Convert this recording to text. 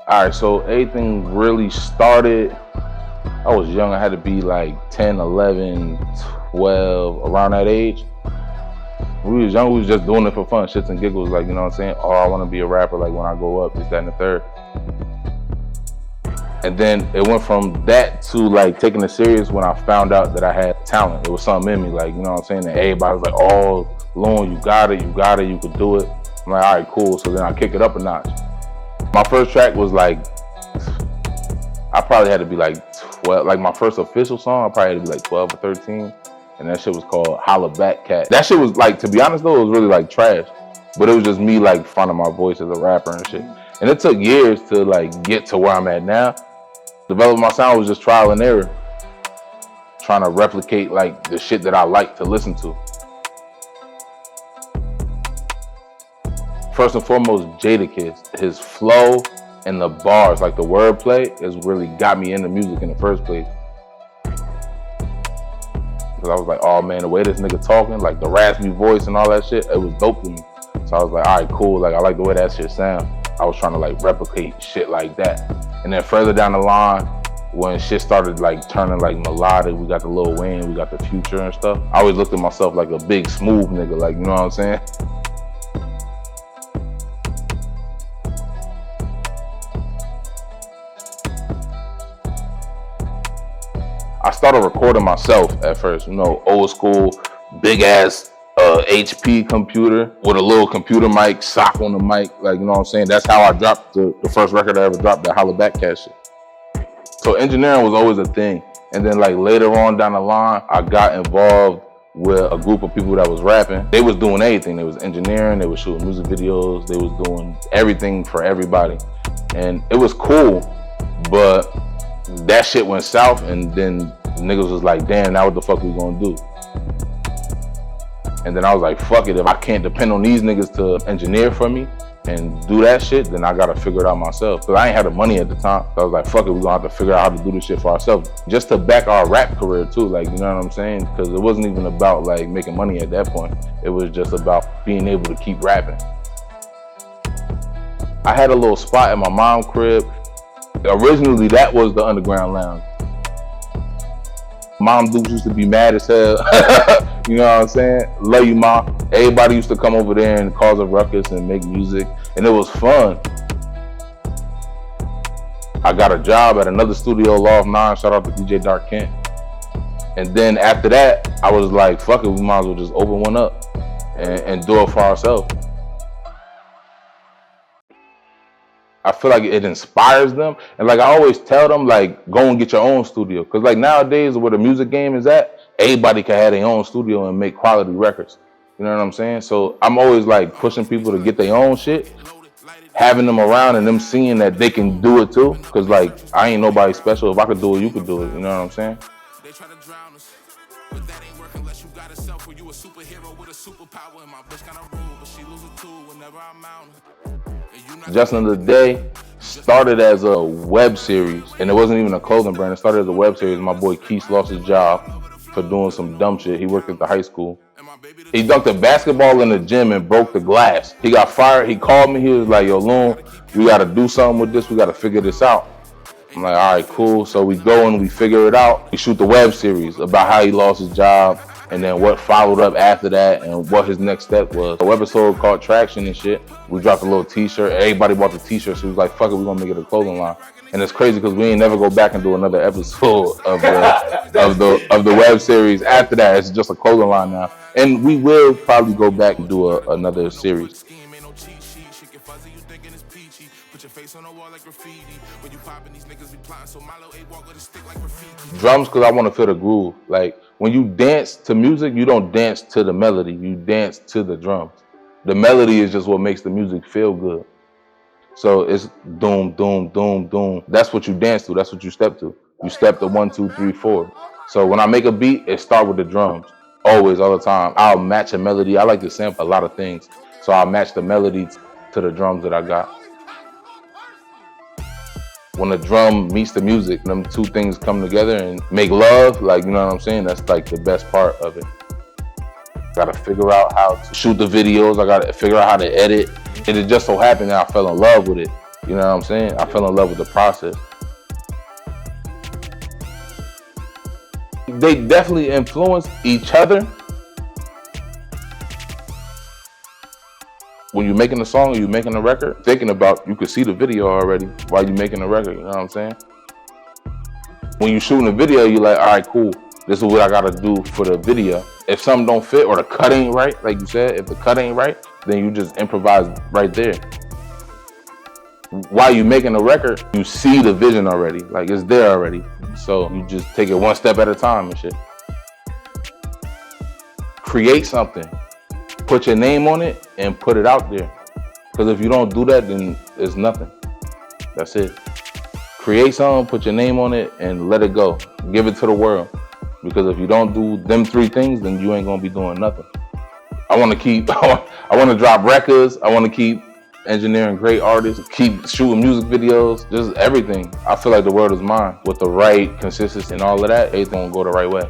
All right, so everything really started, I was young, I had to be like 10, 11, 12, around that age. When we was young, we was just doing it for fun, shits and giggles, like, you know what I'm saying? Oh, I wanna be a rapper, like when I grow up, this, that, and the third. And then it went from that to like taking it serious when I found out that I had talent. It was something in me, like, you know what I'm saying? And everybody was like, oh, Loon, you got it, you could do it. I'm like, all right, cool. So then I kick it up a notch. My first track was like, I probably had to be like 12, like my first official song, I probably had to be like 12 or 13. And that shit was called Holla Back Cat. That shit was like, to be honest though, it was really like trash. But it was just me like finding my voice as a rapper and shit. And it took years to like get to where I'm at now. Developing my sound was just trial and error. Trying to replicate like the shit that I like to listen to. First and foremost, Jadakiss. His flow and the bars, like the wordplay, is really got me into music in the first place. Because I was like, oh man, the way this nigga talking, like the raspy voice and all that shit, it was dope to me. So I was like, all right, cool, like I like the way that shit sound. I was trying to like replicate shit like that. And then further down the line, when shit started like turning like melodic, we got the Lil Wayne, we got the Future and stuff. I always looked at myself like a big smooth nigga, like, you know what I'm saying? I started recording myself at first, you know, old school, big ass HP computer with a little computer mic, sock on the mic, like, you know what I'm saying? That's how I dropped the first record I ever dropped, that Holla Back Cat shit. So engineering was always a thing. And then like later on down the line, I got involved with a group of people that was rapping. They was doing everything. They was engineering, they was shooting music videos, they was doing everything for everybody. And it was cool, but that shit went south, and then niggas was like, damn, now what the fuck we gonna do? And then I was like, fuck it, if I can't depend on these niggas to engineer for me and do that shit, then I gotta figure it out myself. Cause I ain't had the money at the time. So I was like, fuck it, we gonna have to figure out how to do this shit for ourselves. Just to back our rap career too, like, you know what I'm saying? Cause it wasn't even about like making money at that point. It was just about being able to keep rapping. I had a little spot at my mom's crib. Originally, that was the Underground Lounge. Mom dudes used to be mad as hell. You know what I'm saying? Love you, Mom. Everybody used to come over there and cause a ruckus and make music, and it was fun. I got a job at another studio, Law of Nine, shout out to DJ Dark Kent. And then after that, I was like, fuck it, we might as well just open one up and do it for ourselves. I feel like it inspires them. And like I always tell them, like, go and get your own studio. Cause like nowadays where the music game is at, everybody can have their own studio and make quality records. You know what I'm saying? So I'm always like pushing people to get their own shit, having them around and them seeing that they can do it too. Cause like, I ain't nobody special. If I could do it, you could do it. You know what I'm saying? They try to drown us, but that ain't work unless you got a self or you a superhero with a superpower. And my bitch kinda rude, but she lose it too whenever I'm out. Just Another Day started as a web series, and it wasn't even a clothing brand. It started as a web series. My boy Keith lost his job for doing some dumb shit. He worked at the high school. He dunked a basketball in the gym and broke the glass. He got fired. He called me. He was like, yo, Loon, we got to do something with this. We got to figure this out. I'm like, all right, cool. So we go and we figure it out. We shoot the web series about how he lost his job, and then what followed up after that and what his next step was. The episode called Traction and shit. We dropped a little t-shirt. Everybody bought the t-shirt. So he was like, fuck it, we're gonna make it a clothing line. And it's crazy because we ain't never go back and do another episode of the web series. After that, it's just a clothing line now. And we will probably go back and do another series. Drums, because I want to feel the groove. Like, when you dance to music, you don't dance to the melody, you dance to the drums. The melody is just what makes the music feel good. So it's doom, doom, doom, doom. That's what you dance to, that's what you step to. You step to 1, 2, 3, 4. So when I make a beat, it starts with the drums. Always, all the time. I'll match a melody. I like to sample a lot of things. So I'll match the melody to the drums that I got. when the drum meets the music, them two things come together and make love, like, you know what I'm saying? That's like the best part of it. Gotta figure out how to shoot the videos. I gotta figure out how to edit. It just so happened that I fell in love with it. You know what I'm saying? I fell in love with the process. They definitely influence each other. When you're making a song or you're making a record, thinking about, you could see the video already while you're making a record, you know what I'm saying? When you're shooting a video, you're like, all right, cool. This is what I gotta do for the video. If something don't fit or the cut ain't right, like you said, if the cut ain't right, then you just improvise right there. While you're making a record, you see the vision already, like it's there already. So you just take it one step at a time and shit. Create something. Put your name on it and put it out there. Because if you don't do that, then it's nothing. That's it. Create something, put your name on it, and let it go. Give it to the world. Because if you don't do them three things, then you ain't gonna be doing nothing. I want to drop records. I want to keep engineering great artists, keep shooting music videos, just everything. I feel like the world is mine. With the right consistency and all of that, everything will go the right way.